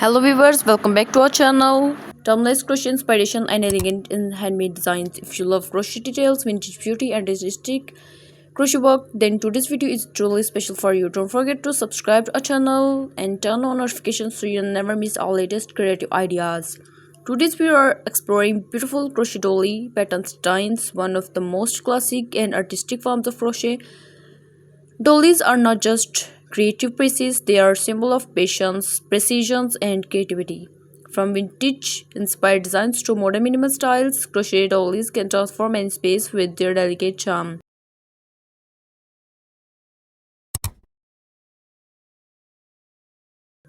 Hello viewers, welcome back to our channel. Timeless crochet inspiration and elegant in handmade designs. If you love crochet details, vintage beauty and artistic crochet work, then today's video is truly special for you. Don't forget to subscribe to our channel and turn on notifications so you'll never miss our latest creative ideas. Today's we are exploring beautiful crochet dolly pattern designs, one of the most classic and artistic forms of crochet. Dollies are not just creative pieces, they are a symbol of patience, precision, and creativity. From vintage inspired designs to modern minimal styles, crochet dollies can transform any space with their delicate charm.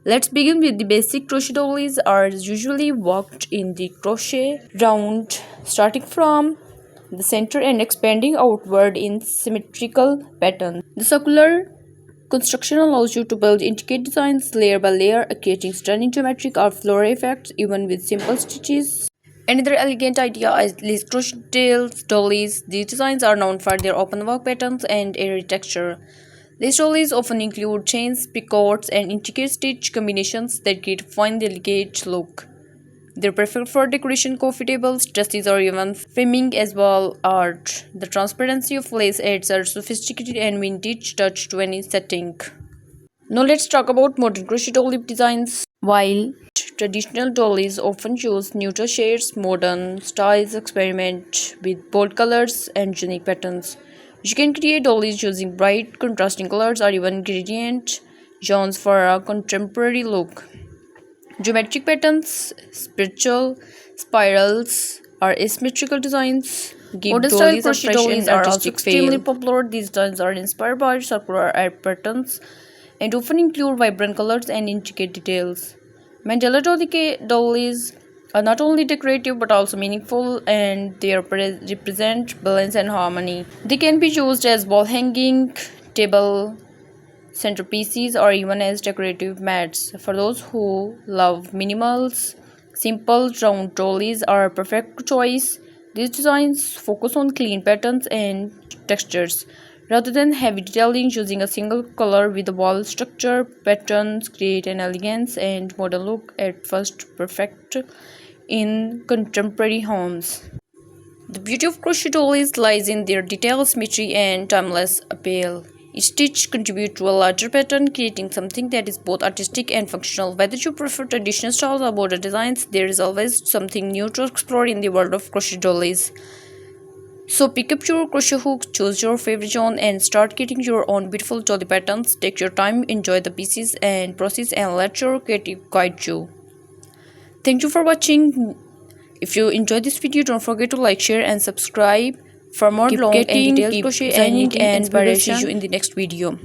Let's begin with the basic. Crochet dollies are usually worked in the crochet round, starting from the center and expanding outward in symmetrical patterns. The circular construction allows you to build intricate designs layer by layer, creating stunning geometric or floral effects even with simple stitches. Another elegant idea is crochet dollies. These designs are known for their open work patterns and airy texture. These dollies often include chains, picots, and intricate stitch combinations that create a fine, delicate look. They're perfect for decoration, coffee tables, dresses, or even framing as wall art. The transparency of lace adds a sophisticated and vintage touch to any setting. Now let's talk about modern crochet dolly designs. While traditional dollies often use neutral shades, modern styles experiment with bold colors and unique patterns. You can create dollies using bright, contrasting colors or even gradient zones for a contemporary look. Geometric patterns, spiritual spirals, or asymmetrical designs give Modern style dollies a crochet fresh dollies and are also artistic extremely feel. Popular. These designs are inspired by circular art patterns and often include vibrant colors and intricate details. Mandala dollies are not only decorative but also meaningful, and they represent balance and harmony. They can be used as wall hanging, table centerpieces, or even as decorative mats. For those who love minimals, simple round dollies are a perfect choice. These designs focus on clean patterns and textures rather than heavy detailing. Using a single color with a wall structure patterns create an elegance and modern look at first, perfect in contemporary homes. The beauty of crochet dollies lies in their detail, symmetry, and timeless appeal. Each stitch contributes to a larger pattern, creating something that is both artistic and functional. Whether you prefer traditional styles or border designs, there is always something new to explore in the world of crochet dollies. So pick up your crochet hook, choose your favorite yarn, and start creating your own beautiful dolly patterns. Take your time, enjoy the pieces and process, and let your creative guide you. Thank you for watching. If you enjoyed this video, don't forget to like, share, and subscribe for more long and detailed crochet and knitting inspiration. We will see you in the next video.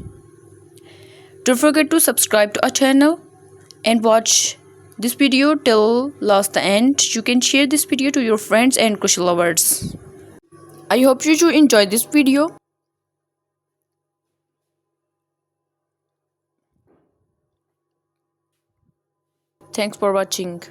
Don't forget to subscribe to our channel and watch this video till last the end. You can share this video to your friends and crochet lovers. I hope you enjoyed this video. Thanks for watching.